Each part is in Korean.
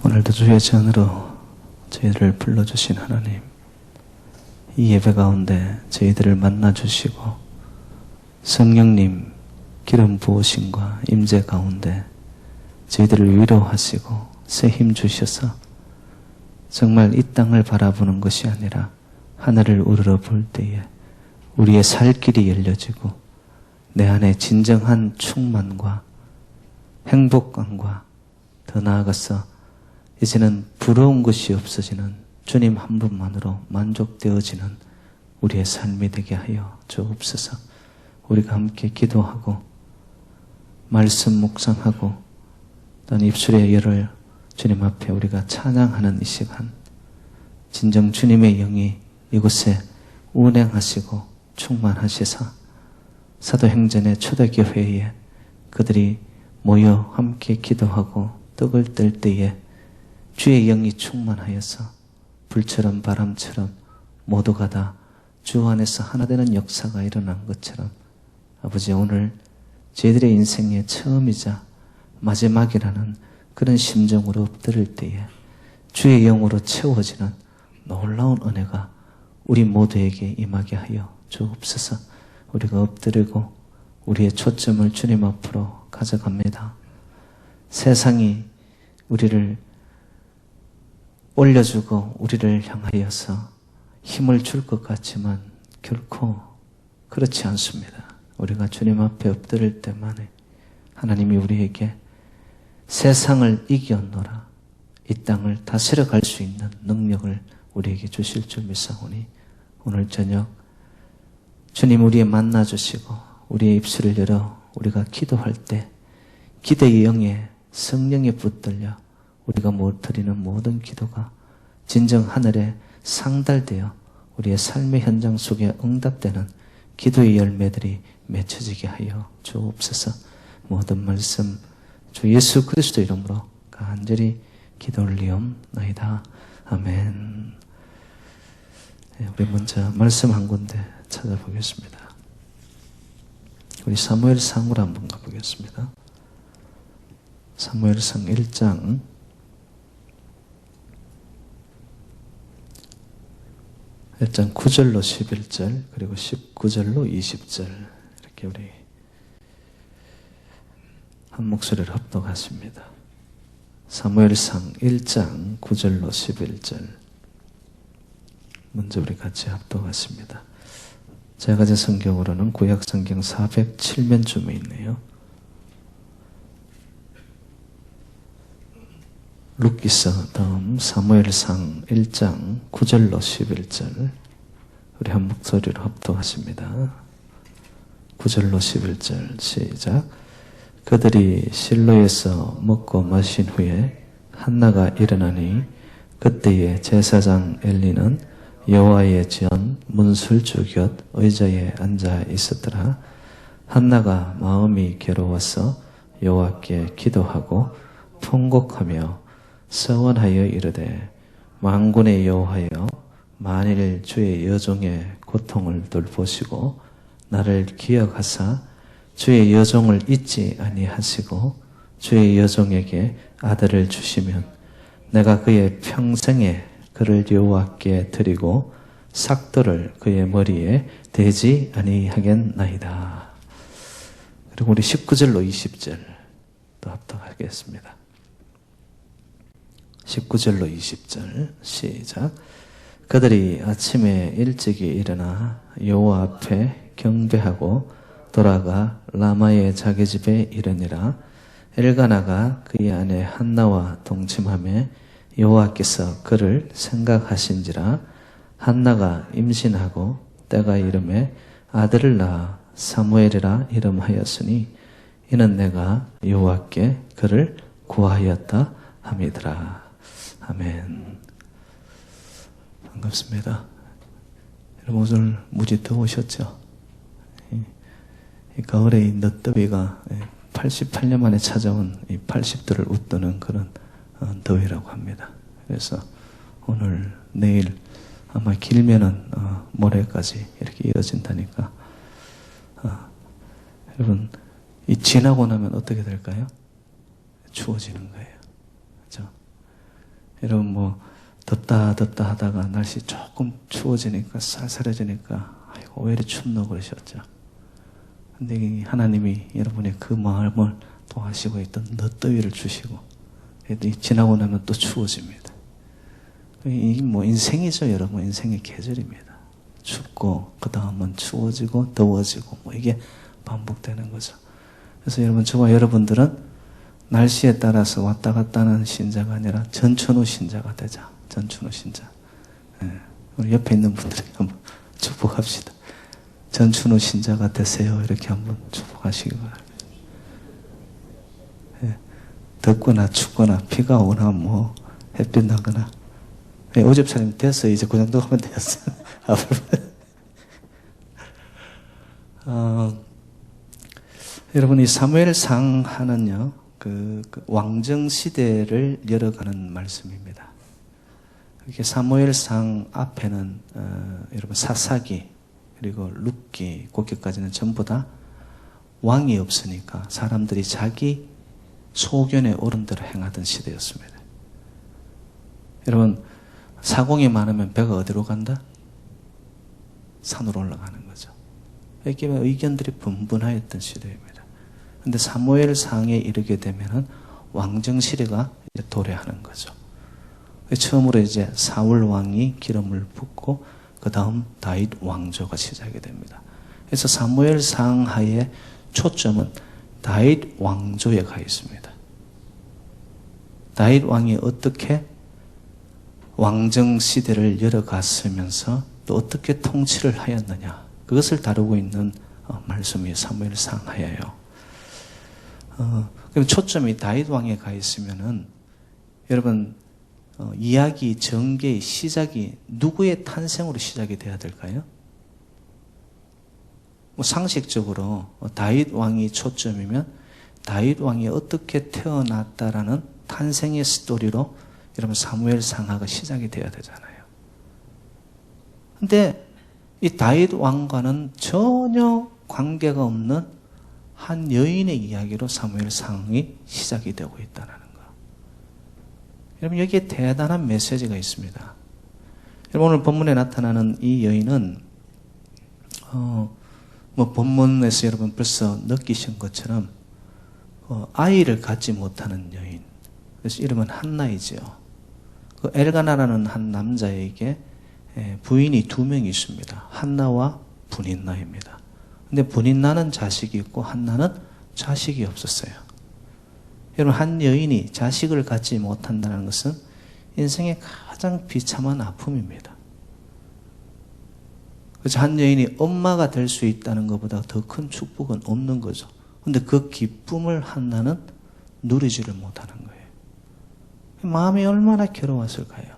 오늘도 주의 전으로 저희들을 불러주신 하나님, 이 예배 가운데 저희들을 만나주시고 성령님 기름 부으심과 임재 가운데 저희들을 위로하시고 새 힘 주셔서 정말 이 땅을 바라보는 것이 아니라 하늘을 우러러 볼 때에 우리의 살 길이 열려지고 내 안에 진정한 충만과 행복감과 더 나아가서 이제는 부러운 것이 없어지는 주님 한 분만으로 만족되어지는 우리의 삶이 되게 하여 주옵소서. 우리가 함께 기도하고 말씀 묵상하고 또는 입술의 열을 주님 앞에 우리가 찬양하는 이 시간, 진정 주님의 영이 이곳에 운행하시고 충만하시사 사도행전의 초대교회에 그들이 모여 함께 기도하고 떡을 뗄 때에 주의 영이 충만하여서 불처럼 바람처럼 모두가 다 주 안에서 하나 되는 역사가 일어난 것처럼 아버지, 오늘 저희들의 인생의 처음이자 마지막이라는 그런 심정으로 엎드릴 때에 주의 영으로 채워지는 놀라운 은혜가 우리 모두에게 임하게 하여 주옵소서. 우리가 엎드리고 우리의 초점을 주님 앞으로 가져갑니다. 세상이 우리를 올려주고 우리를 향하여서 힘을 줄 것 같지만 결코 그렇지 않습니다. 우리가 주님 앞에 엎드릴 때만에 하나님이 우리에게 세상을 이겨노라, 이 땅을 다스려 갈 수 있는 능력을 우리에게 주실 줄 믿사오니 오늘 저녁 주님 우리의 만나주시고 우리의 입술을 열어 우리가 기도할 때 기대의 영에 성령에 붙들려 우리가 못 드리는 모든 기도가 진정 하늘에 상달되어 우리의 삶의 현장 속에 응답되는 기도의 열매들이 맺혀지게 하여 주옵소서. 모든 말씀 주 예수 그리스도 이름으로 간절히 기도 올리옵나이다. 아멘. 우리 먼저 말씀 한 군데 찾아보겠습니다. 우리 사무엘상으로 한번 가보겠습니다. 사무엘상 1장 9절로 11절 그리고 19절로 20절 이렇게 우리 한 목소리를 합독하십니다. 사무엘상 1장 9절로 11절 먼저 우리 같이 합독하십니다. 제가 가진 성경으로는 구약성경 407면쯤에 있네요. 룻기서 다음 사무엘상 1장 9절로 11절 우리 한 목소리로 합독하십니다. 9절로 11절 시작. 그들이 실로에서 먹고 마신 후에 한나가 일어나니 그때에 제사장 엘리는 여호와의 전 문술주 곁 의자에 앉아 있었더라. 한나가 마음이 괴로워서 여호와께 기도하고 통곡하며 서원하여 이르되 만군의 여호와여, 만일 주의 여종의 고통을 돌보시고 나를 기억하사 주의 여종을 잊지 아니하시고 주의 여종에게 아들을 주시면 내가 그의 평생에 그를 여호와께 드리고 삭도를 그의 머리에 대지 아니하겠나이다. 그리고 우리 19절로 20절 또 합독하겠습니다. 19절로 20절 시작. 그들이 아침에 일찍이 일어나 여호와 앞에 경배하고 돌아가 라마의 자기 집에 이르니라. 엘가나가 그의 아내 한나와 동침하며 여호와께서 그를 생각하신지라. 한나가 임신하고 때가 이름에 아들을 낳아 사무엘이라 이름하였으니 이는 내가 여호와께 그를 구하였다 함이더라. 아멘. 반갑습니다. 여러분 오늘 무지 더우셨죠? 이 가을에 이 늦더위가 88년 만에 찾아온 이 80도를 웃도는 그런 더위라고 합니다. 그래서 오늘 내일 아마 길면은 모레까지 이렇게 이어진다니까 여러분 이 지나고 나면 어떻게 될까요? 추워지는 거예요. 그렇죠? 여러분 뭐 덥다 하다가 날씨 조금 추워지니까 쌀쌀해지니까 아이고 왜 이리 춥노 그러셨죠. 근데 하나님이 여러분의 그 마음을 도와시고 있던 너더위를 주시고 지나고 나면 또 추워집니다. 이 뭐 인생이죠 여러분. 인생의 계절입니다. 춥고 그 다음은 추워지고 더워지고 뭐 이게 반복되는 거죠. 그래서 여러분 저와 여러분들은 날씨에 따라서 왔다 갔다 하는 신자가 아니라 전천후 신자가 되자. 전천후 신자. 우리 옆에 있는 분들에게 한번 축복합시다. 전천후 신자가 되세요. 이렇게 한번 축복하시기 바랍니다. 덥거나 춥거나 비가 오나 뭐 햇빛 나거나 오집사님 됐어요. 이제 그 정도 하면 되었어요. 여러분 이 사무엘상 하는요 그 왕정 시대를 열어가는 말씀입니다. 이렇게 사무엘상 앞에는 여러분 사사기 그리고 룻기 고기까지는 전부 다 왕이 없으니까 사람들이 자기 소견에 오른 대로 행하던 시대였습니다. 여러분 사공이 많으면 배가 어디로 간다? 산으로 올라가는 거죠. 이렇게 의견들이 분분하였던 시대입니다. 그런데 사무엘상에 이르게 되면은 왕정 시대가 이제 도래하는 거죠. 처음으로 이제 사울 왕이 기름을 붓고 그 다음 다윗 왕조가 시작이 됩니다. 그래서 사무엘상 하의 초점은 다윗 왕조에 가 있습니다. 다윗 왕이 어떻게 왕정 시대를 열어갔으면서 또 어떻게 통치를 하였느냐 그것을 다루고 있는 말씀이 사무엘상 하예요. 그럼 초점이 다윗 왕에 가 있으면은 여러분 이야기 전개의 시작이 누구의 탄생으로 시작이 돼야 될까요? 뭐 상식적으로 다윗 왕이 초점이면 다윗 왕이 어떻게 태어났다라는 탄생의 스토리로 여러분 사무엘상하가 시작이 돼야 되잖아요. 근데 이 다윗 왕과는 전혀 관계가 없는 한 여인의 이야기로 사무엘상이 시작이 되고 있다는 거. 여러분 여기에 대단한 메시지가 있습니다. 여러분 오늘 본문에 나타나는 이 여인은 뭐 본문에서 여러분 벌써 느끼신 것처럼 아이를 갖지 못하는 여인. 그래서 이름은 한나이지요. 그 엘가나라는 한 남자에게 부인이 2명이 있습니다. 한나와 분인나입니다. 근데 분인나는 자식이 있고 한나는 자식이 없었어요. 여러분 한 여인이 자식을 갖지 못한다는 것은 인생의 가장 비참한 아픔입니다. 그래서 한 여인이 엄마가 될 수 있다는 것보다 더 큰 축복은 없는 거죠. 근데 그 기쁨을 한나는 누리지를 못하는 거예요. 마음이 얼마나 괴로웠을까요?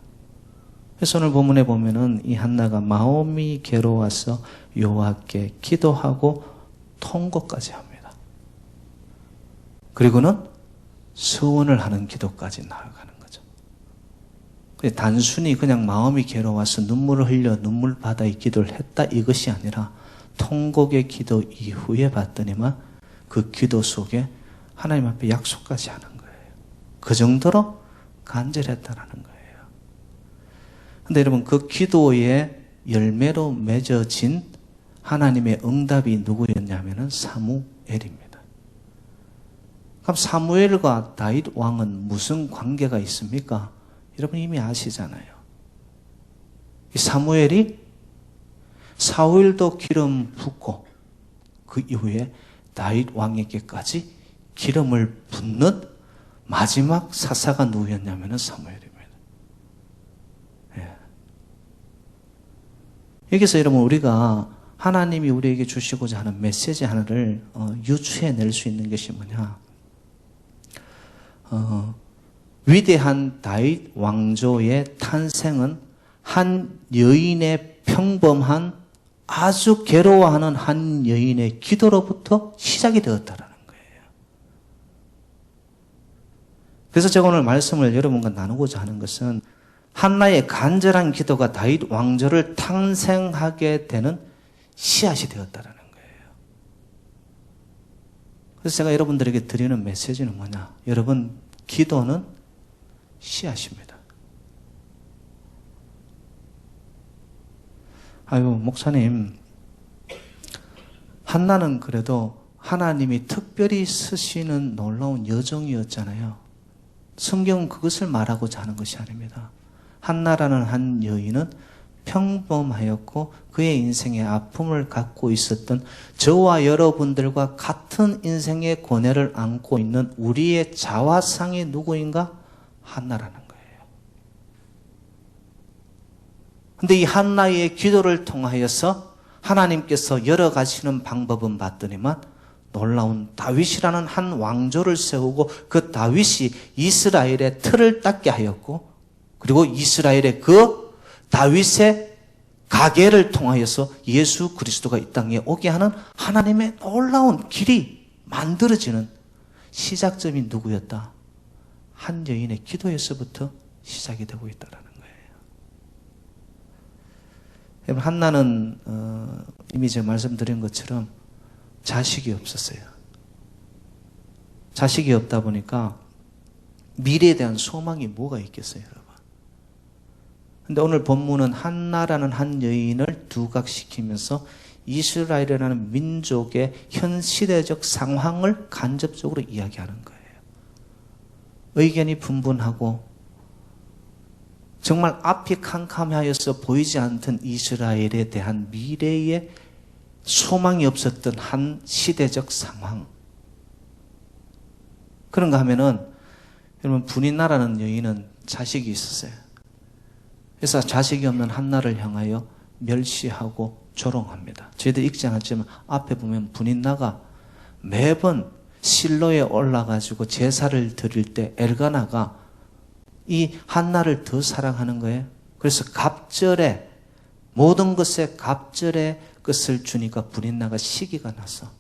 그래서 오늘 본문에 보면은 이 한나가 마음이 괴로워서 여호와께 기도하고 통곡까지 합니다. 그리고는 서원을 하는 기도까지 나아가는 거죠. 단순히 그냥 마음이 괴로워서 눈물을 흘려 눈물바다에 기도를 했다 이것이 아니라 통곡의 기도 이후에 봤더니만 그 기도 속에 하나님 앞에 약속까지 하는 거예요. 그 정도로 간절했다라는 거예요. 근데 여러분 그 기도의 열매로 맺어진 하나님의 응답이 누구였냐면은 사무엘입니다. 그럼 사무엘과 다윗 왕은 무슨 관계가 있습니까? 여러분 이미 아시잖아요. 이 사무엘이 사울도 기름 붓고 그 이후에 다윗 왕에게까지 기름을 붓는 마지막 사사가 누구였냐면은 사무엘입니다. 예. 여기서 여러분 우리가 하나님이 우리에게 주시고자 하는 메시지 하나를 유추해낼 수 있는 것이 뭐냐? 위대한 다윗 왕조의 탄생은 한 여인의 평범한 아주 괴로워하는 한 여인의 기도로부터 시작이 되었다라는 거예요. 그래서 제가 오늘 말씀을 여러분과 나누고자 하는 것은 한나의 간절한 기도가 다윗 왕조를 탄생하게 되는 씨앗이 되었다라는 거예요. 그래서 제가 여러분들에게 드리는 메시지는 뭐냐? 여러분, 기도는 씨앗입니다. 아유, 목사님, 한나는 그래도 하나님이 특별히 쓰시는 놀라운 여종이었잖아요. 성경은 그것을 말하고자 하는 것이 아닙니다. 한나라는 한 여인은 평범하였고 그의 인생의 아픔을 갖고 있었던 저와 여러분들과 같은 인생의 고뇌를 안고 있는 우리의 자화상이 누구인가? 한나라는 거예요. 근데 이 한나의 기도를 통하여서 하나님께서 열어가시는 방법은 봤더니만 놀라운 다윗이라는 한 왕조를 세우고 그 다윗이 이스라엘의 틀을 닦게 하였고 그리고 이스라엘의 그 다윗의 가계를 통하여서 예수 그리스도가 이 땅에 오게 하는 하나님의 놀라운 길이 만들어지는 시작점이 누구였다? 한 여인의 기도에서부터 시작이 되고 있다는 거예요. 여러분, 한나는 이미 제가 말씀드린 것처럼 자식이 없었어요. 자식이 없다 보니까 미래에 대한 소망이 뭐가 있겠어요, 여러분? 근데 오늘 본문은 한나라는 한 여인을 두각시키면서 이스라엘이라는 민족의 현 시대적 상황을 간접적으로 이야기하는 거예요. 의견이 분분하고 정말 앞이 캄캄하여서 보이지 않던 이스라엘에 대한 미래의 소망이 없었던 한 시대적 상황. 그런가 하면은 여러분, 분인나라는 여인은 자식이 있었어요. 그래서 자식이 없는 한나를 향하여 멸시하고 조롱합니다. 저희들 읽지 않았지만 앞에 보면 분인나가 매번 실로에 올라가지고 제사를 드릴 때 엘가나가 이 한나를 더 사랑하는 거예요. 그래서 갑절에 모든 것에 갑절의 것을 주니까 분인나가 시기가 나서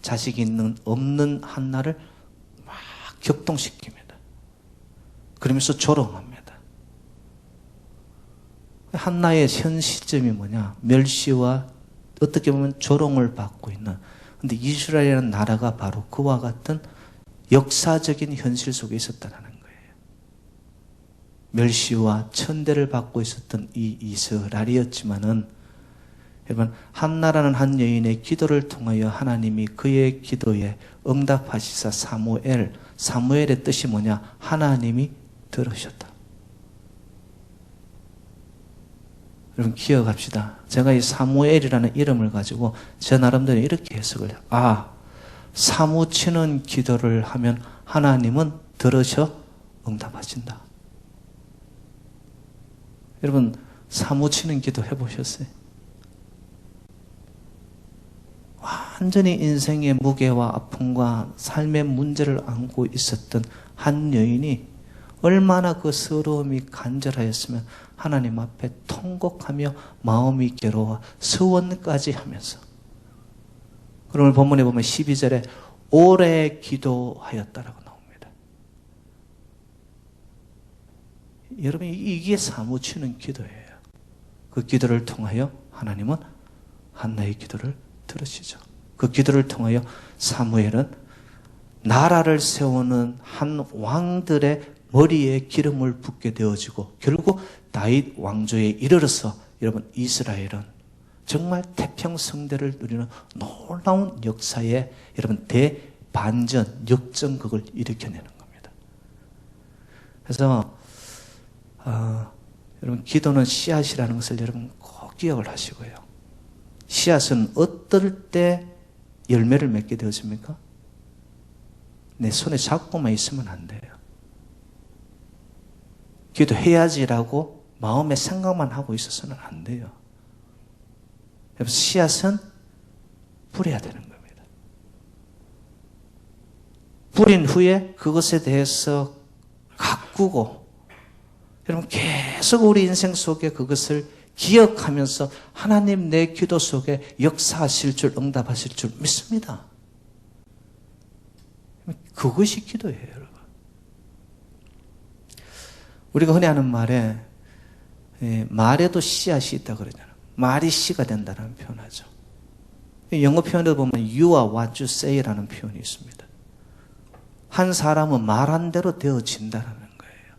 자식이 있는 없는 한나를 막 격동시킵니다. 그러면서 조롱합니다. 한나의 현 시점이 뭐냐? 멸시와 어떻게 보면 조롱을 받고 있는. 근데 이스라엘이라는 나라가 바로 그와 같은 역사적인 현실 속에 있었다는 거예요. 멸시와 천대를 받고 있었던 이 이스라엘이었지만은 여러분, 한나라는 한 여인의 기도를 통하여 하나님이 그의 기도에 응답하시사 사무엘의 뜻이 뭐냐? 하나님이 들으셨다. 여러분, 기억합시다. 제가 이 사무엘이라는 이름을 가지고 제 나름대로 이렇게 해석을 해요. 아, 사무치는 기도를 하면 하나님은 들으셔 응답하신다. 여러분, 사무치는 기도 해보셨어요? 완전히 인생의 무게와 아픔과 삶의 문제를 안고 있었던 한 여인이 얼마나 그 서러움이 간절하였으면 하나님 앞에 통곡하며 마음이 괴로워 서원까지 하면서, 그러면 본문에 보면 12절에 오래 기도하였다라고 나옵니다. 여러분, 이게 사무치는 기도예요. 그 기도를 통하여 하나님은 한나의 기도를 들으시죠. 그 기도를 통하여 사무엘은 나라를 세우는 한 왕들의 머리에 기름을 붓게 되어지고 결국 다윗 왕조에 이르러서 여러분, 이스라엘은 정말 태평성대를 누리는 놀라운 역사의 여러분 대반전, 역전극을 일으켜내는 겁니다. 그래서 여러분, 기도는 씨앗이라는 것을 여러분 꼭 기억을 하시고요. 씨앗은 어떨 때 열매를 맺게 되어집니까? 내 손에 잡고만 있으면 안 돼요. 기도해야지라고 마음의 생각만 하고 있어서는 안 돼요. 씨앗은 뿌려야 되는 겁니다. 뿌린 후에 그것에 대해서 가꾸고, 여러분 계속 우리 인생 속에 그것을 기억하면서 하나님 내 기도 속에 역사하실 줄, 응답하실 줄 믿습니다. 그것이 기도예요, 여러분. 우리가 흔히 하는 말에 말에도 씨앗이 있다 그러잖아요. 말이 씨가 된다는 표현하죠. 영어 표현에도 보면 you are what you say라는 표현이 있습니다. 한 사람은 말한 대로 되어진다는 거예요.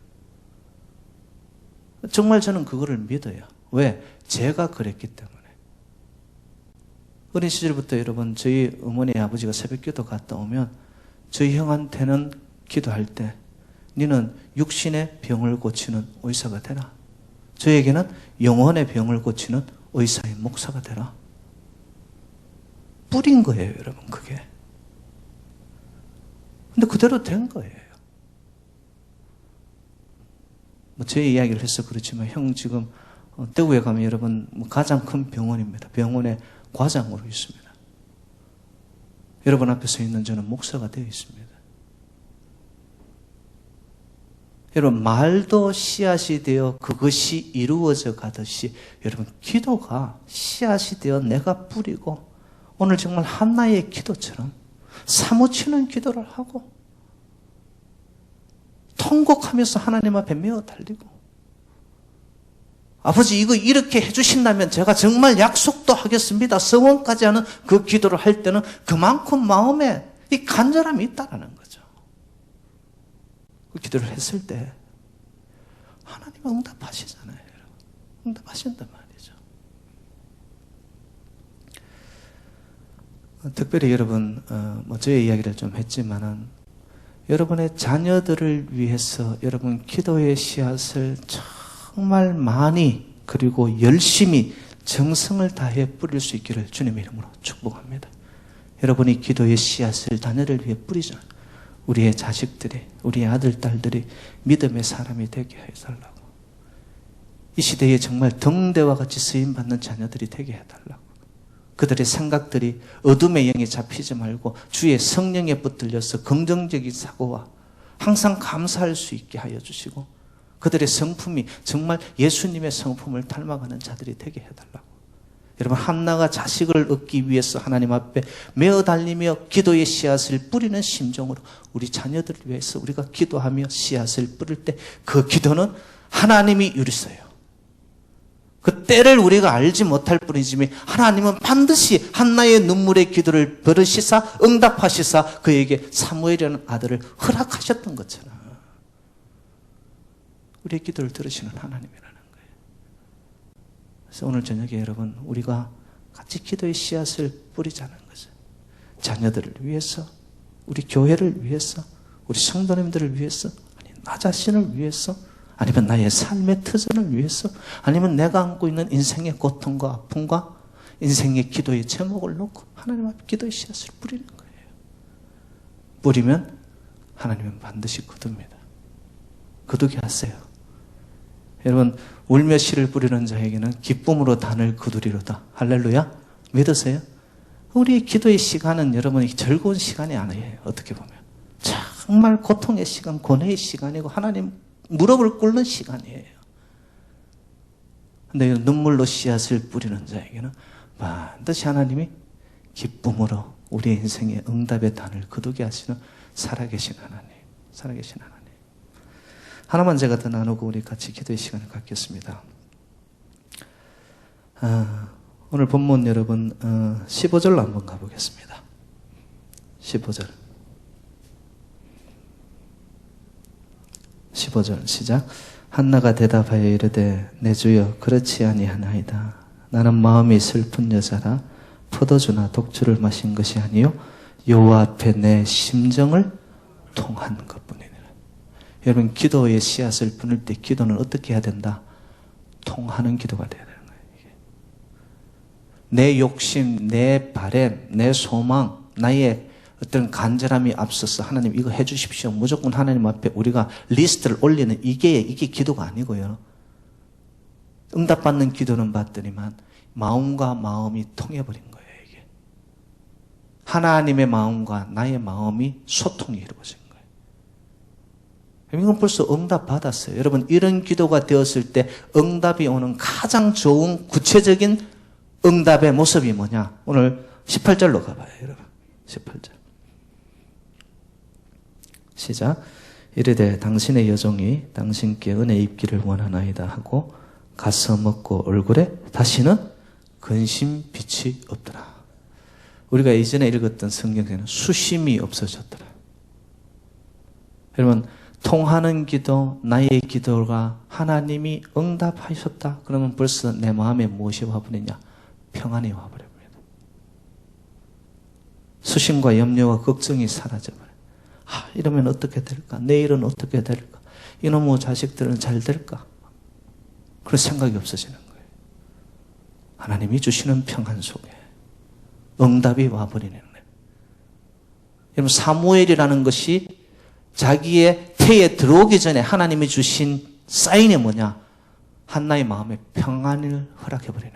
정말 저는 그거를 믿어요. 왜? 제가 그랬기 때문에. 어린 시절부터 여러분, 저희 어머니 아버지가 새벽 기도 갔다 오면 저희 형한테는 기도할 때 너는 육신의 병을 고치는 의사가 되라. 저에게는 영혼의 병을 고치는 의사의 목사가 되라. 뿌린 거예요, 여러분, 그게. 근데 그대로 된 거예요. 뭐 제 이야기를 해서 그렇지만 형 지금 대구에 가면 여러분 가장 큰 병원입니다. 병원의 과장으로 있습니다. 여러분 앞에 서 있는 저는 목사가 되어 있습니다. 여러분 말도 씨앗이 되어 그것이 이루어져 가듯이 여러분 기도가 씨앗이 되어 내가 뿌리고 오늘 정말 한나의 기도처럼 사무치는 기도를 하고 통곡하면서 하나님 앞에 메어 달리고 아버지 이거 이렇게 해주신다면 제가 정말 약속도 하겠습니다. 서원까지 하는 그 기도를 할 때는 그만큼 마음에 이 간절함이 있다는 거죠. 그 기도를 했을 때 하나님은 응답하시잖아요. 여러분. 응답하신단 말이죠. 특별히 여러분 저의 이야기를 좀 했지만은 여러분의 자녀들을 위해서 여러분 기도의 씨앗을 정말 많이 그리고 열심히 정성을 다해 뿌릴 수 있기를 주님의 이름으로 축복합니다. 여러분이 기도의 씨앗을 자녀를 위해 뿌리자. 우리의 자식들이, 우리의 아들, 딸들이 믿음의 사람이 되게 해달라고. 이 시대에 정말 등대와 같이 쓰임받는 자녀들이 되게 해달라고. 그들의 생각들이 어둠의 영에 잡히지 말고 주의 성령에 붙들려서 긍정적인 사고와 항상 감사할 수 있게 하여 주시고 그들의 성품이 정말 예수님의 성품을 닮아가는 자들이 되게 해달라고. 여러분 한나가 자식을 얻기 위해서 하나님 앞에 메어 달리며 기도의 씨앗을 뿌리는 심정으로 우리 자녀들을 위해서 우리가 기도하며 씨앗을 뿌릴 때 그 기도는 하나님이 이루세요. 그 때를 우리가 알지 못할 뿐이지만 하나님은 반드시 한나의 눈물의 기도를 들으시사 응답하시사 그에게 사무엘이라는 아들을 허락하셨던 것처럼 우리의 기도를 들으시는 하나님이라는 거예요. 그래서 오늘 저녁에 여러분 우리가 같이 기도의 씨앗을 뿌리자는 거죠. 자녀들을 위해서, 우리 교회를 위해서, 우리 성도님들을 위해서, 아니 나 자신을 위해서, 아니면 나의 삶의 터전을 위해서, 아니면 내가 안고 있는 인생의 고통과 아픔과 인생의 기도의 제목을 놓고 하나님 앞에 기도의 씨앗을 뿌리는 거예요. 뿌리면 하나님은 반드시 거둡니다. 거두게 하세요. 여러분 울며 씨를 뿌리는 자에게는 기쁨으로 단을 거두리로다. 할렐루야. 믿으세요? 우리의 기도의 시간은 여러분이 즐거운 시간이 아니에요. 어떻게 보면 정말 고통의 시간, 고뇌의 시간이고 하나님 무릎을 꿇는 시간이에요. 근데 눈물로 씨앗을 뿌리는 자에게는 반드시 하나님이 기쁨으로 우리의 인생의 응답의 단을 거두게 하시는 살아계신 하나님, 살아계신 하나님. 하나만 제가 더 나누고 우리 같이 기도의 시간을 갖겠습니다. 오늘 본문 여러분 15절로 한번 가보겠습니다. 15절. 15절 시작. 한나가 대답하여 이르되 내 주여 그렇지 아니하나이다. 나는 마음이 슬픈 여자라 포도주나 독주를 마신 것이 아니요 여호와 앞에 내 심정을 통한 것뿐이니라. 여러분 기도의 씨앗을 뿌릴 때 기도는 어떻게 해야 된다? 통하는 기도가 돼야 되는 거예요. 이게. 내 욕심, 내 바램, 내 소망, 나의 어떤 간절함이 앞서서 하나님 이거 해주십시오. 무조건 하나님 앞에 우리가 리스트를 올리는 이게 기도가 아니고요. 응답받는 기도는 받더니만 마음과 마음이 통해버린 거예요. 이게 하나님의 마음과 나의 마음이 소통이 이루어진 거예요. 이건 벌써 응답 받았어요. 여러분 이런 기도가 되었을 때 응답이 오는 가장 좋은 구체적인 응답의 모습이 뭐냐? 오늘 18절로 가봐요. 여러분 18절 시작. 이르되 당신의 여종이 당신께 은혜 입기를 원하나이다 하고 가서 먹고 얼굴에 다시는 근심 빛이 없더라. 우리가 이전에 읽었던 성경에는 수심이 없어졌더라. 여러분 통하는 기도, 나의 기도가 하나님이 응답하셨다. 그러면 벌써 내 마음에 무엇이 와버리냐? 평안이 와버립니다. 수심과 염려와 걱정이 사라져버려요. 이러면 어떻게 될까? 내일은 어떻게 될까? 이놈의 자식들은 잘 될까? 그런 생각이 없어지는 거예요. 하나님이 주시는 평안 속에 응답이 와버리는 거예요. 여러분, 사무엘이라는 것이 자기의 태에 들어오기 전에 하나님이 주신 사인이 뭐냐? 한나의 마음에 평안을 허락해버리는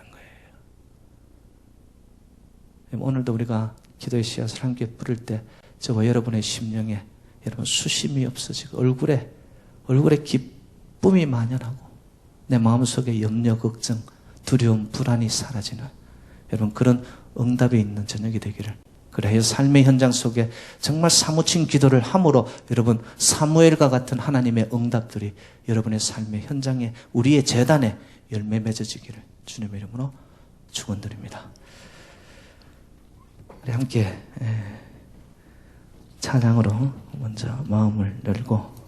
거예요. 오늘도 우리가 기도의 씨앗을 함께 뿌릴 때 저와 여러분의 심령에 여러분 수심이 없어지고 얼굴에 기쁨이 만연하고 내 마음속에 염려, 걱정, 두려움, 불안이 사라지는 여러분 그런 응답이 있는 저녁이 되기를. 그래야 삶의 현장 속에 정말 사무친 기도를 함으로 여러분 사무엘과 같은 하나님의 응답들이 여러분의 삶의 현장에 우리의 재단에 열매 맺어지기를 주님의 이름으로 축원드립니다. 우리 함께 찬양으로 먼저 마음을 열고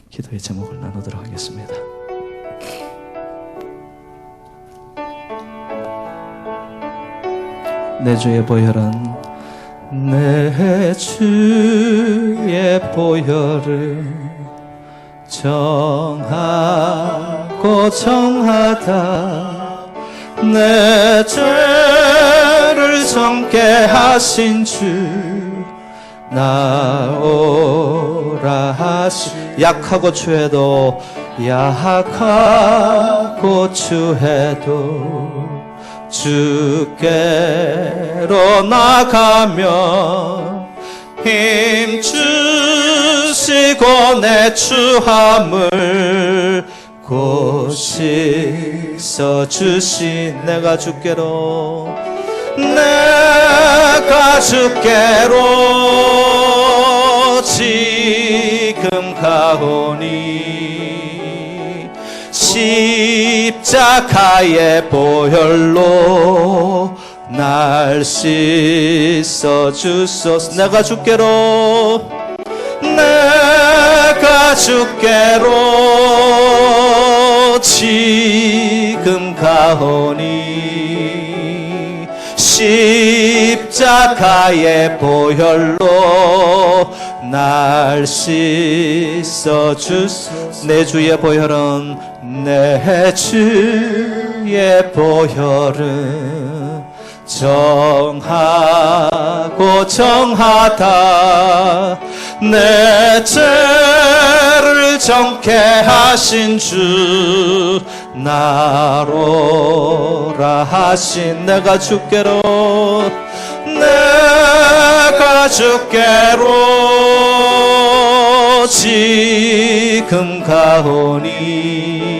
기도의 제목을 나누도록 하겠습니다. 내 주의 보혈은 내 주의 보혈은 정하고 정하다 내 죄를 정케 하신 주 나오라 하시 약하고 추해도 약하고 추해도 주께로 나가며 힘 주시고 내 추함을 곧 씻어 주신 내가 주께로 지금 가오니 십자가의 보혈로 날 씻어 주소서. 내가 주께로 지금 가오니 십자가의 보혈로 날 씻어 주소서. 내 주의 보혈은 내 주의 보혈은 정하고 정하다 내 죄를 정케 하신 주 나로라 하신 내가 주께로 지금 가오니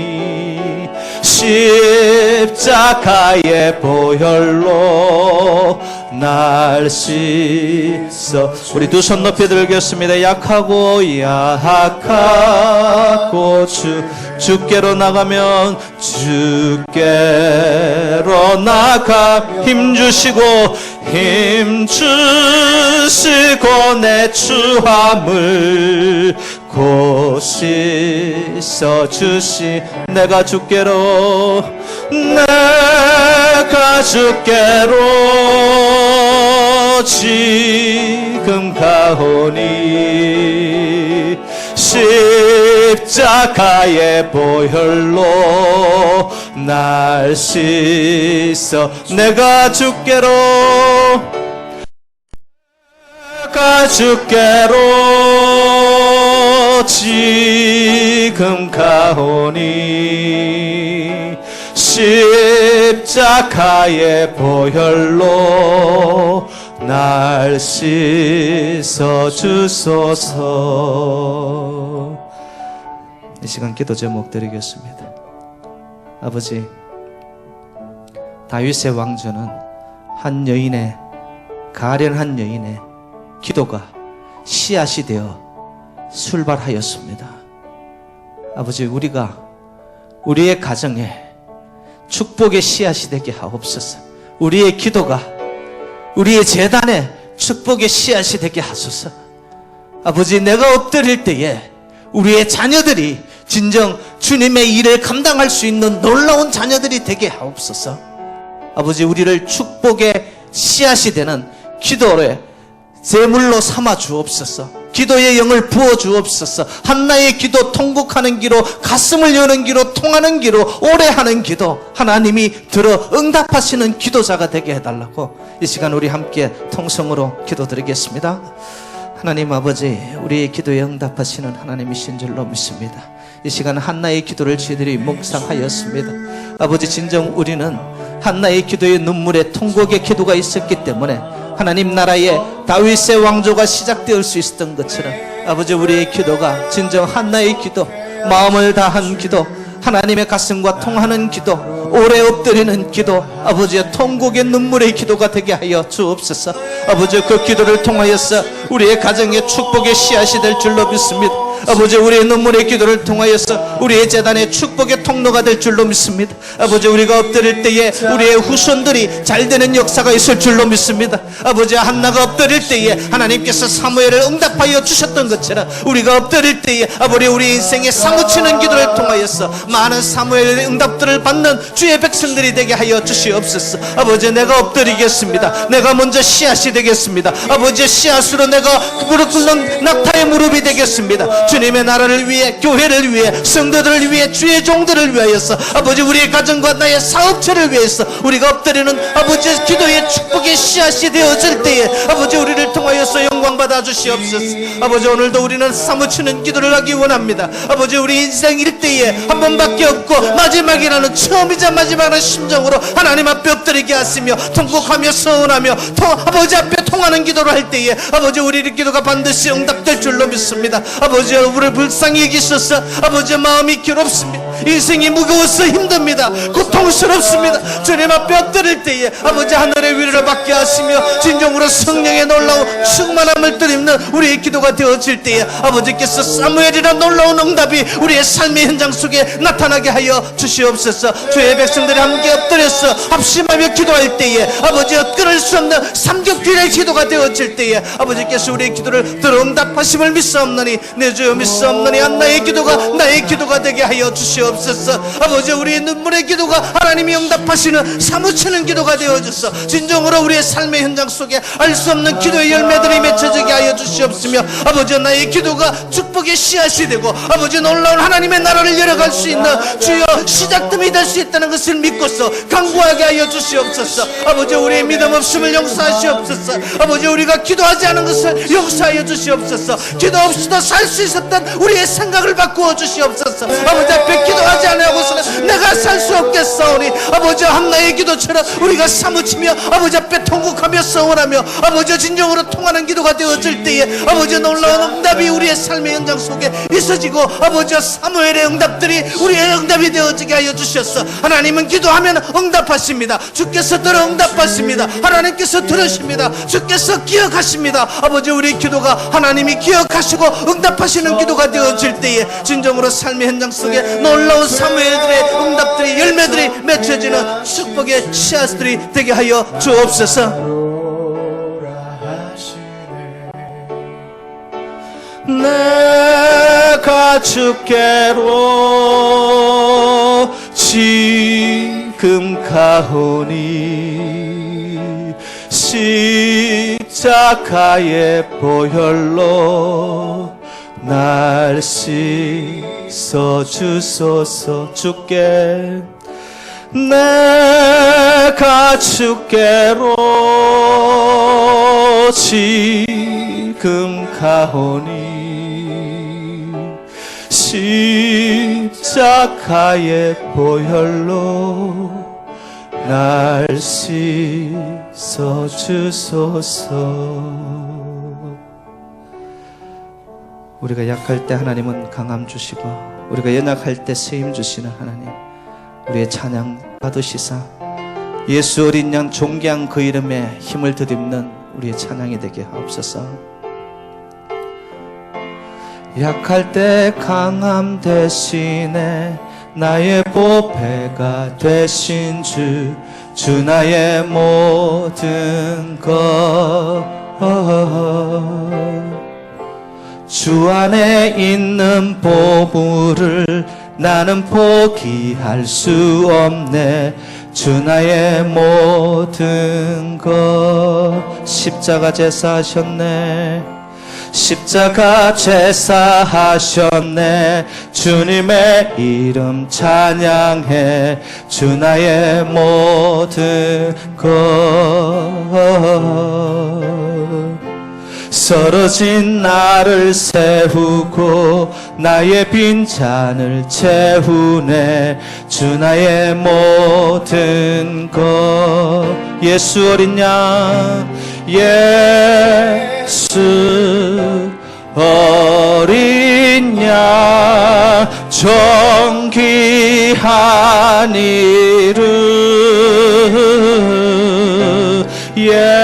십자가의 보혈로 날 씻어. 우리 두 손 높이 들겠습니다. 약하고 주께로 나가면 주께로 나가 힘 주시고 내 추함을 곧 씻어 주시. 내가 주께로 지금 가오니 십자가의 보혈로 날 씻어. 내가 주께로 지금 가오니 십자가의 보혈로 날 씻어 주소서. 이 시간 기도 제목 드리겠습니다. 아버지, 다윗의 왕조는 한 여인의 가련한 여인의 기도가 씨앗이 되어 출발하였습니다. 아버지, 우리가 우리의 가정에 축복의 씨앗이 되게 하옵소서. 우리의 기도가 우리의 재단에 축복의 씨앗이 되게 하소서. 아버지, 내가 엎드릴 때에 우리의 자녀들이 진정 주님의 일을 감당할 수 있는 놀라운 자녀들이 되게 하옵소서. 아버지, 우리를 축복의 씨앗이 되는 기도를 제물로 삼아 주옵소서. 기도의 영을 부어 주옵소서. 한나의 기도, 통곡하는 기도, 가슴을 여는 기도, 통하는 기도, 오래 하는 기도, 하나님이 들어 응답하시는 기도자가 되게 해달라고 이 시간 우리 함께 통성으로 기도드리겠습니다. 하나님 아버지, 우리의 기도에 응답하시는 하나님이신 줄로 믿습니다. 이 시간 한나의 기도를 저희들이 묵상하였습니다. 아버지, 진정 우리는 한나의 기도에 눈물의 통곡의 기도가 있었기 때문에 하나님 나라의 다윗의 왕조가 시작되을 수 있었던 것처럼 아버지, 우리의 기도가 진정 한나의 기도, 마음을 다한 기도, 하나님의 가슴과 통하는 기도, 오래 엎드리는 기도, 아버지의 통곡의 눈물의 기도가 되게 하여 주옵소서. 아버지, 그 기도를 통하여서 우리의 가정의 축복의 씨앗이 될 줄로 믿습니다. 아버지, 우리의 눈물의 기도를 통하여서 우리의 재단의 축복의 통로가 될 줄로 믿습니다. 아버지, 우리가 엎드릴 때에 우리의 후손들이 잘 되는 역사가 있을 줄로 믿습니다. 아버지, 한나가 엎드릴 때에 하나님께서 사무엘을 응답하여 주셨던 것처럼 우리가 엎드릴 때에 아버지, 우리 인생에 사무치는 기도를 통하여서 많은 사무엘의 응답들을 받는 주의 백성들이 되게 하여 주시옵소서. 아버지, 내가 엎드리겠습니다. 내가 먼저 씨앗이 되겠습니다. 아버지, 씨앗으로 내가 무릎 꿇는 낙타의 무릎이 되겠습니다. 주님의 나라를 위해, 교회를 위해, 성도들을 위해, 주의 종들을 위하여서 아버지, 우리의 가정과 나의 사업체를 위해서 우리가 엎드리는 아버지 기도의 축복의 씨앗이 되어질 때에 아버지, 우리를 통하여서 영광 받아 주시옵소서. 아버지, 오늘도 우리는 사무치는 기도를 하기 원합니다. 아버지, 우리 인생 일대에 한 번밖에 없고 마지막이라는, 처음이자 마지막이라는 심정으로 하나님 앞에 엎드리게 하시며 통곡하며 서운하며 아버지 앞에 통하는 기도를 할 때에 아버지, 우리의 기도가 반드시 응답될 줄로 믿습니다. 아버지, 우리를 불쌍히 여기셔서 아버지, 마음이 괴롭습니다. 인생이 무거워서 힘듭니다. 고통스럽습니다. 주님 앞에 엎드릴 때에 아버지, 하늘의 위로를 받게 하시며 진정으로 성령의 놀라운 충만함을 드리는 우리의 기도가 되어질 때에 아버지께서 사무엘이란 놀라운 응답이 우리의 삶의 현장 속에 나타나게 하여 주시옵소서. 주의 백성들이 함께 엎드려서 합심하며 기도할 때에 아버지, 끊을 수 없는 삼겹길의 기도가 되어질 때에 아버지께서 우리의 기도를 들어 응답하심을 믿사옵나니, 내 주여 믿사옵나니, 한나의 기도가 나의 기도가 되게 하여 주시옵소서. 아버지, 우리의 눈물의 기도가 하나님이 응답하시는 사무치는 기도가 되어져서 진정으로 우리의 삶의 현장 속에 알 수 없는 기도의 열매들이 맺혀지게 하여 주시옵으며 아버지, 나의 기도가 축복의 씨앗이 되고 아버지, 놀라운 하나님의 나라를 열어갈 수 있는 주여 시작점이 될 수 있다는 것을 믿고서 강구하게 하여 주시옵소서. 아버지, 우리의 믿음 없음을 용서하시옵소서. 아버지, 우리가 기도하지 않은 것을 용서하여 주시옵소서. 기도 없이도 살 수 있었던 우리의 생각을 바꾸어 주시옵소서. 아버지 앞에 기도하지 않으고서는 내가 살 수 없겠사오니 아버지, 한나의 기도처럼 우리가 사무치며 아버지 앞에 통곡하며 서원하며 아버지, 진정으로 통하는 기도가 되어질 때에 아버지, 놀라운 응답이 우리의 삶의 현장 속에 있어지고 아버지, 사무엘의 응답들이 우리의 응답이 되어지게 하여 주셨어. 하나님은 기도하면 응답하십니다. 주께서 들어 응답하십니다. 하나님께서 들으십니다. 주께서 기억하십니다. 아버지, 우리 기도가 하나님이 기억하시고 응답하시는 기도가 되어질 때에 진정으로 삶의 현장 속에 놀라운 사무엘들의 응답들이, 열매들이 맺혀지는 축복의 씨앗들이 되게 하여 주옵소서. 내가 주께로 지금 가오니 십자가의 보혈로 날 씻어주소서. 주께 내가 주께로 지금 가오니 십자가의 보혈로 날 씻어주소서. 우리가 약할 때 하나님은 강함 주시고 우리가 연약할 때 세임 주시는 하나님, 우리의 찬양 받으시사 예수 어린 양 존귀한 그 이름에 힘을 덧입는 우리의 찬양이 되게 하옵소서. 약할 때 강함 대신에 나의 보배가 되신 주 나의 모든 것. 주 안에 있는 보물을 나는 포기할 수 없네. 주 나의 모든 것. 십자가 제사하셨네. 십자가 제사하셨네. 주님의 이름 찬양해. 주 나의 모든 것. 쓰러진 나를 세우고 나의 빈잔을 채우네. 주 나의 모든 것. 예수 어린 양, 예수 어린 양, 존귀한 이름. 예수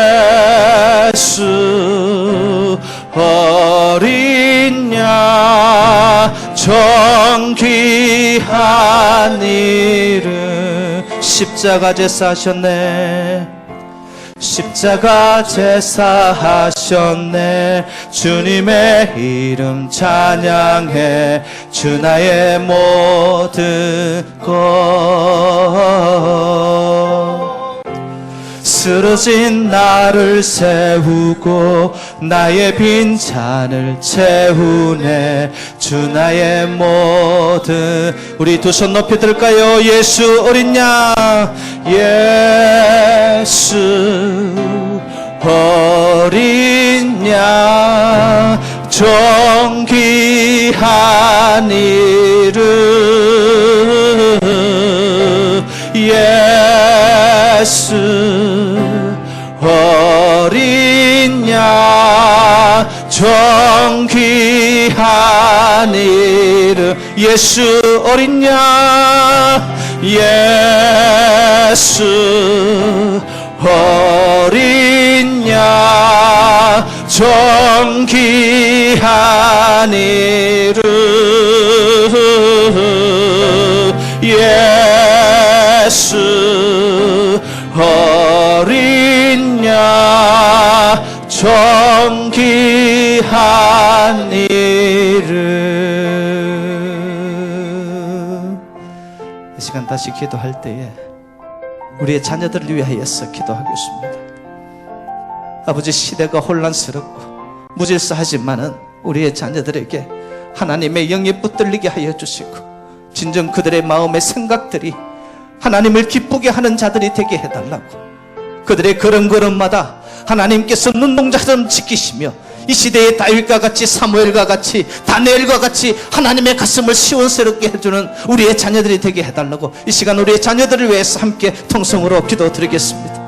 어린 양, 존귀한 이름. 십자가 제사하셨네. 십자가 제사하셨네. 주님의 이름 찬양해. 주 나의 모든 것. 쓰러진 나를 세우고 나의 빈잔을 채우네. 주 나의 모든. 우리 두 손 높이 들까요? 예수 어린 양, 예수 어린 양, 존귀한 이름. 예수 어린 양, 존귀한 이름. 예수 어린 양, 예수 어린 양, 존귀한 이름. 예수 어린 양, 존귀한 이름. 이 시간 다시 기도할 때에 우리의 자녀들을 위하여서 기도하겠습니다. 아버지, 시대가 혼란스럽고 무질서하지만은 우리의 자녀들에게 하나님의 영이 붙들리게 하여 주시고, 진정 그들의 마음의 생각들이 하나님을 기쁘게 하는 자들이 되게 해달라고, 그들의 걸음걸음마다 하나님께서 눈동자처럼 지키시며 이 시대의 다윗과 같이, 사무엘과 같이, 다니엘과 같이 하나님의 가슴을 시원스럽게 해주는 우리의 자녀들이 되게 해달라고 이 시간 우리의 자녀들을 위해서 함께 통성으로 기도드리겠습니다.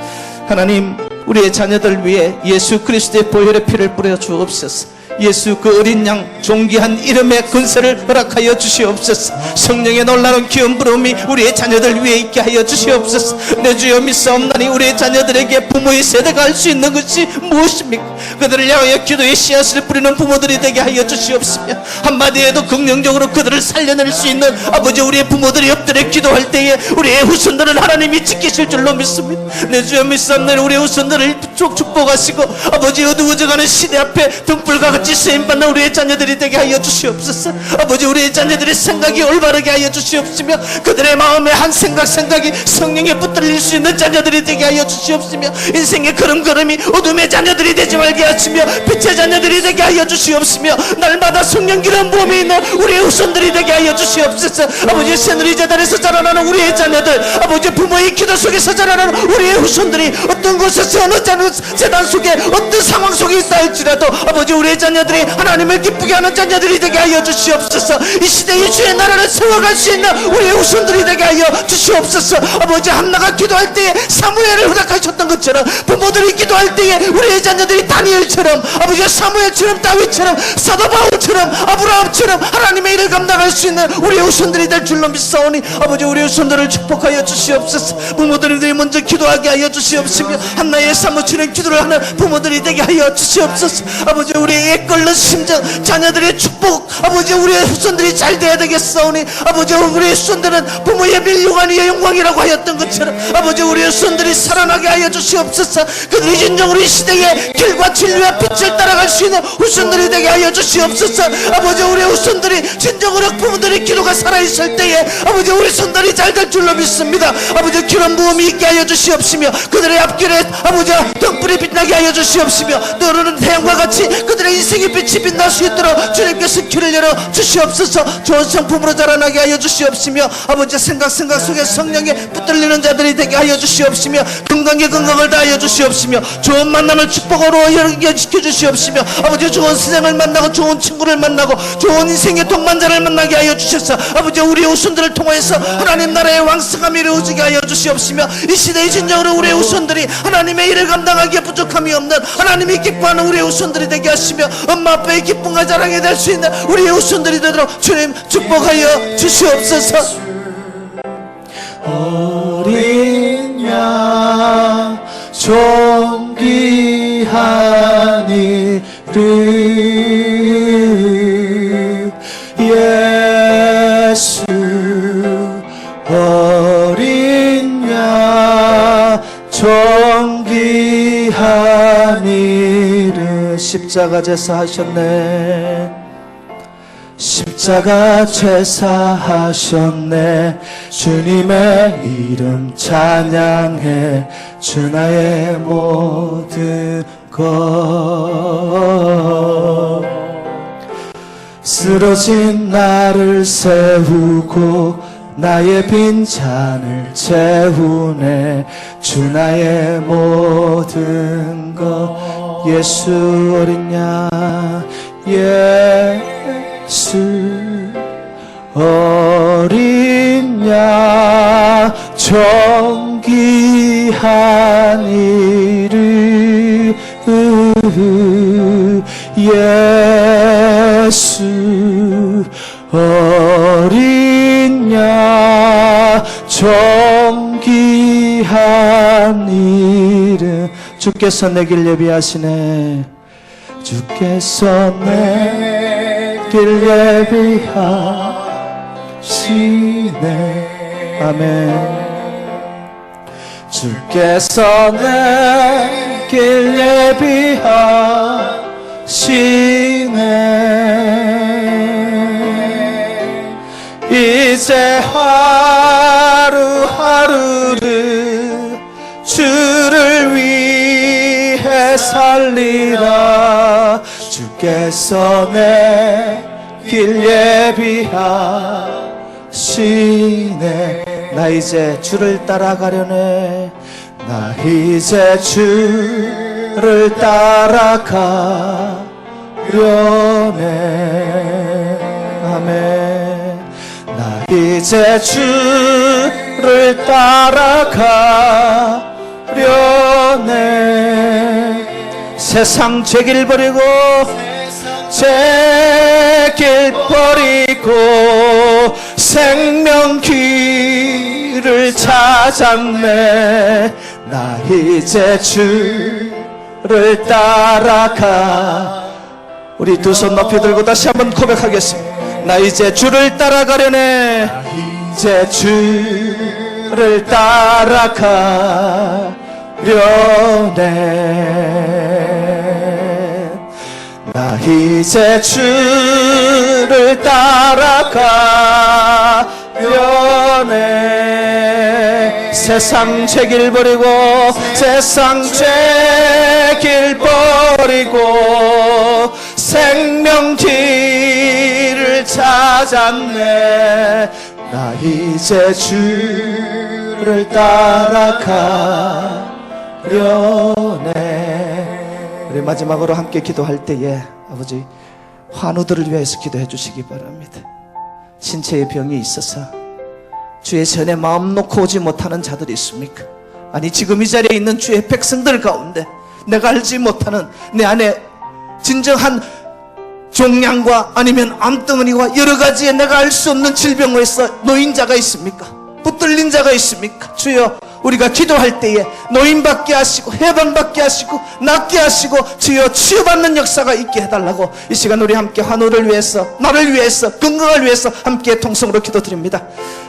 하나님, 우리의 자녀들을 위해 예수 그리스도의 보혈의 피를 뿌려 주옵소서. 예수 그 어린 양 존귀한 이름의 근세를 허락하여 주시옵소서. 성령의 놀라운 기운 부름이 우리의 자녀들 위해 있게 하여 주시옵소서. 내 주여 믿사옵나니 우리의 자녀들에게 부모의 세대가 할 수 있는 것이 무엇입니까? 그들을 향하여 기도의 씨앗을 뿌리는 부모들이 되게 하여 주시옵시며, 한마디에도 긍정적으로 그들을 살려낼 수 있는 아버지, 우리의 부모들이 엎드려 기도할 때에 우리의 후손들은 하나님이 지키실 줄로 믿습니다. 내 주여 믿사옵나니 우리의 후손들을 축복하시고 아버지, 어두워져가는 시대 앞에 등불과 같이 쓰임받는 우리의 자녀들이 되게 하여 주시옵소서. 아버지, 우리의 자녀들의 생각이 올바르게 하여 주시옵시며, 그들의 마음에 한 생각이 성령에 붙들릴 수 있는 자녀들이 되게 하여 주시옵시며, 인생의 걸음걸음이 어둠의 자녀들이 되지 말게 하시며 빛의 자녀들이 되게 하여 주시옵시며, 날마다 성령 기름 부음이 있는 우리의 후손들이 되게 하여 주시옵소서. 아버지, 새누리 재단에서 자라나는 우리의 자녀들, 아버지, 부모의 기도 속에서 자라나는 우리의 후손들이 어떤 곳에서 어느 재단 속에 어떤 상황 속에 있다 할지라도 아버지, 우리의 자녀들이 하나님을 기쁘게 하는 자녀들이 되게 하여 주시옵소서. 이 시대의 주의 나라를 세워갈 수 있는 우리의 후손들이 되게 하여 주시옵소서. 아버지, 한나가 기도할 때에 사무엘을 허락하셨던 것처럼, 부모들이 기도할 때에 우리의 자녀들이 다니엘처럼, 아버지, 사무엘처럼, 다윗처럼, 사도 바울처럼, 아브라함처럼 하나님의 일을 감당할 수 있는 우리의 후손들이 될 줄로 믿사오니 아버지, 우리의 후손들을 축복하여 주시옵소서. 부모들이 먼저 기도하게 하여 주시옵시며, 한나의 사무처럼 기도를 하는 부모들이 되게 하여 주시옵소서. 아버지, 우리의 끓는 심정, 자녀들의 축복, 아버지 우리의 후손들이 잘 돼야 되겠사오니 아버지 우리의 후손들은 부모의 멸류관이 영광이라고 하였던 것처럼 아버지 우리의 후손들이 살아나게 하여 주시옵소서. 그들이 진정으로 이 시대의 길과 진리와 빛을 따라갈 수 있는 후손들이 되게 하여 주시옵소서. 아버지 우리의 후손들이 진정으로 부모들의 기도가 살아있을 때에 아버지 우리 손들이 잘 될 줄로 믿습니다. 아버지 기름 부음이 있게 하여 주시옵시며 그들의 앞길에 아버지 등불이 빛나게 하여 주시옵시며 너르는 태양과 같이 그들의 인생의 빛이 빛날 수 있도록 주님께서 길을 열어 주시옵소서. 좋은 성품으로 자라나게 하여 주시옵시며 아버지 생각 속에 성령에 붙들리는 자들이 되게 하여 주시옵시며 건강에 건강을 다하여 주시옵시며 좋은 만남을 축복으로 연결시켜 주시옵시며 아버지 좋은 선생을 만나고 좋은 친구를 만나고 좋은 인생의 동반자를 만나게 하여 주셔서 아버지 우리의 후손들을 통하여서 하나님 나라의 왕성함이 이루어지게 하여 주시옵시며 이 시대의 진정으로 우리의 후손들이 하나님의 일을 감당하기에 부족함이 없는 하나님이 기뻐하는 우리의 후손들이 되게 하시며 엄마 아빠의 기쁨과 자랑이 될 수 있는 우리의 후손들이 되도록 주님 축복하여 주시옵소서. 어린 양 존귀한 이름 예수 어린 양 존귀한 이름 십자가 제사하셨네. 십자가 제사하셨네. 주님의 이름 찬양해. 주 나의 모든 것 쓰러진 나를 세우고 나의 빈잔을 채우네. 주 나의 모든 것 예수 어린 양 예수 어린 양 존귀한 이름 예수 어린 양 존귀한 이름 주께서 내 길 예비하시네. 주께서 내 길 예비하시네. 아멘. 주께서 내 길 예비하시네. 이제 하루하루를 주를 위해 살리라. 주께서 내 길 예비하시네. 나 이제 주를 따라가려네. 나 이제 주를 따라가려네. 아멘. 나 이제 주를 따라가려네. 세상 죄길 버리고 죄길 버리고 생명 길을 찾았네. 나 이제 주를 따라가. 우리 두 손 높이 들고 다시 한번 고백하겠습니다. 나 이제 주를 따라가려네. 나 이제 주를 따라가려네. 나 이제 주를 따라가려네. 세상 죄길 버리고 세상 죄길 버리고 생명 길을 찾았네. 나 이제 주를 따라가려네. 우리 마지막으로 함께 기도할 때에 아버지 환우들을 위해서 기도해 주시기 바랍니다. 신체의 병이 있어서 주의 전에 마음 놓고 오지 못하는 자들이 있습니까? 아니 지금 이 자리에 있는 주의 백성들 가운데 내가 알지 못하는 내 안에 진정한 종양과 아니면 암덩어리와 여러 가지의 내가 알 수 없는 질병으로 해서 노인 자가 있습니까? 붙들린 자가 있습니까? 주여 우리가 기도할 때에 노인받게 하시고 해방받게 하시고 낫게 하시고 주여 치유받는 역사가 있게 해달라고 이 시간 우리 함께 환우를 위해서, 나를 위해서, 건강을 위해서 함께 통성으로 기도드립니다.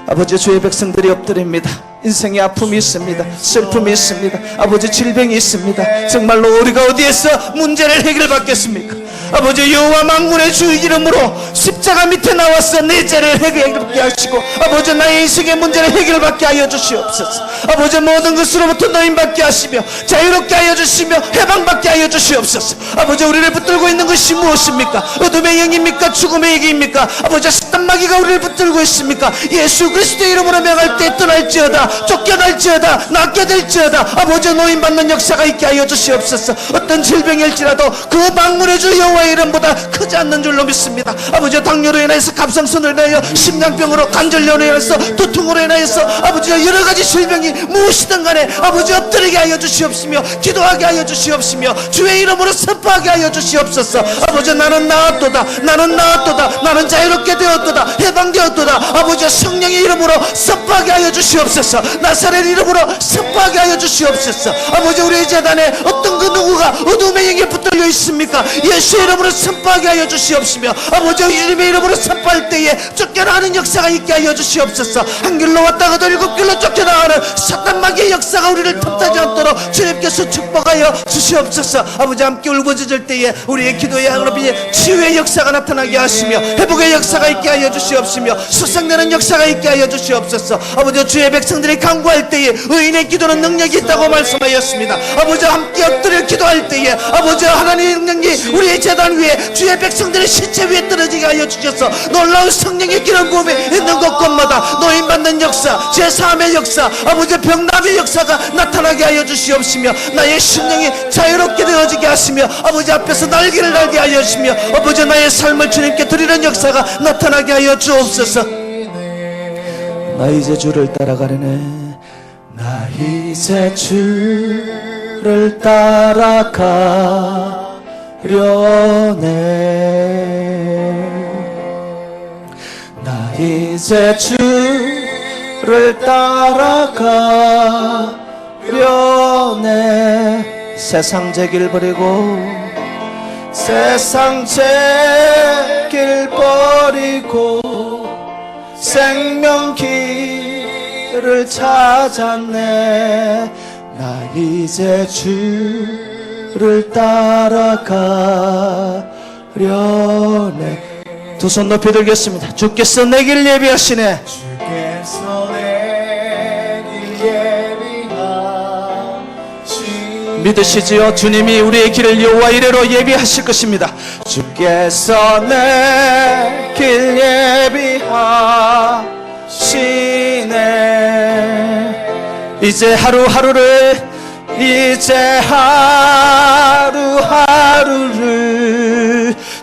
아버지, 주의 백성들이 엎드립니다. 인생의 아픔이 있습니다. 슬픔이 있습니다. 아버지, 질병이 있습니다. 정말로 우리가 어디에서 문제를 해결받겠습니까? 아버지, 여호와 만군의 주 이름으로 십자가 밑에 나와서 내 죄를 해결받게 하시고 아버지, 나의 인생의 문제를 해결받게 하여 주시옵소서. 아버지, 모든 것으로부터 노인받게 하시며 자유롭게 하여 주시며 해방받게 하여 주시옵소서. 아버지, 우리를 붙들고 있는 것이 무엇입니까? 어둠의 영입니까? 죽음의 얘기입니까? 아버지, 사탄마귀가 우리를 붙들고 있습니까? 예수 그리스도의 이름으로 명할 때 떠날지어다, 쫓겨날지어다, 낫게 될지어다. 아버지, 노인받는 역사가 있게 하여 주시옵소서. 어떤 질병일지라도 그 만군의 주 여호와의 이름보다 크지 않는 줄로 믿습니다. 아버지, 당뇨로 인해서 갑상선으로 인하여 심장병으로 관절염으로 인해서 두통으로 인하여서 아버지, 여러가지 질병이 무엇이든 간에 아버지, 엎드리게 하여 주시옵시며 기도하게 하여 주시옵시며 주의 이름으로 선포하게 하여 주시옵소서. 아버지, 나는 나았도다, 나는 나았도다, 나는 자유롭게 되었도다, 해방되었도다. 아버지, 성령의 이름으로 선포하게 하여 주시옵소서. 나사렛 이름으로 선포하게 하여 주시옵소서. 아버지, 우리의 재단에 어떤 그 누구가 어둠의 영에 붙들려 있습니까? 예수의 이름으로 선포하게 하여 주시옵시며 아버지, 주님의 이름으로 선포할 때에 쫓겨나가는 역사가 있게 하여 주시옵소서. 한 길로 왔다가도 일곱 길로 쫓겨나가는 사탄마귀의 역사가 우리를 틈타지 않도록 주님께서 축복하여 주시옵소서. 아버지, 함께 울부짖을 때에 우리의 기도의 하나님의 치유의 역사가 나타나게 하시며 회복의 역사가 있게 하여 주시옵시며 수상되는 역사가 있게 하여 주시옵소서. 아버지, 주의 백성들이 간구할 때에 의인의 기도는 능력이 있다고 말씀하였습니다. 아버지, 함께 엎드려 기도할 때에 아버지, 하나님의 능력이 우리의 재단 위에 주의 백성들의 시체 위에 떨어지게 하여 주셔서 놀라운 성령의 기름 부음이 있는 곳곳마다 노인받는 역사, 제3의 역사, 아버지, 병남의 역사가 나타나게 하여 주시옵시며 나의 심령이 자유롭게 되어지게 하시며 아버지 앞에서 날개를 달게 하여 주시며 아버지, 나의 삶을 주님께 드리는 역사가 나타나게 하여 주옵소서. 나 이제 주를 따라가려네. 나 이제 주를 따라가려네. 나 이제 주를 따라가려네. 세상 제 길 버리고 세상 제 길 버리고 생명 길을 찾았네. 나 이제 주를 따라가려네. 두 손 높이 들겠습니다. 주께서 내 길 예비하시네. 주께서 내 길 예비하시네. 믿으시지요? 주님이 우리의 길을 여호와 이래로 예비하실 것입니다. 주께서 내 길 예비하시네. 이제 하루하루를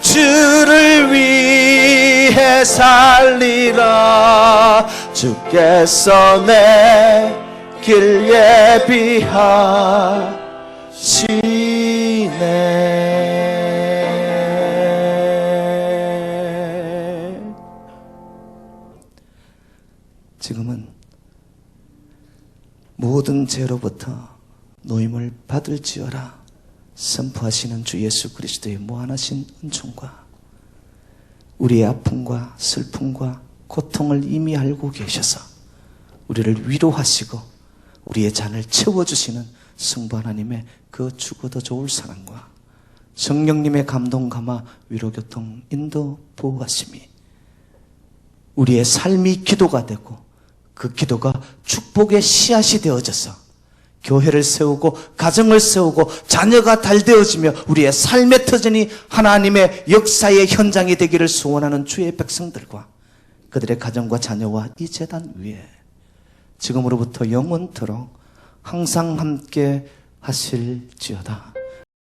주를 위해 살리라. 주께서 내 길 예비하시네. 지금은 모든 죄로부터 노임을 받을지어라 선포하시는 주 예수 그리스도의 무한하신 은총과 우리의 아픔과 슬픔과 고통을 이미 알고 계셔서 우리를 위로하시고 우리의 잔을 채워주시는 성부 하나님의 그 죽어도 좋을 사랑과 성령님의 감동 감화 위로 교통 인도 보호하심이 우리의 삶이 기도가 되고 그 기도가 축복의 씨앗이 되어져서 교회를 세우고 가정을 세우고 자녀가 달되어지며 우리의 삶의 터전이 하나님의 역사의 현장이 되기를 소원하는 주의 백성들과 그들의 가정과 자녀와 이 제단 위에 지금으로부터 영원토록 항상 함께 하실지어다.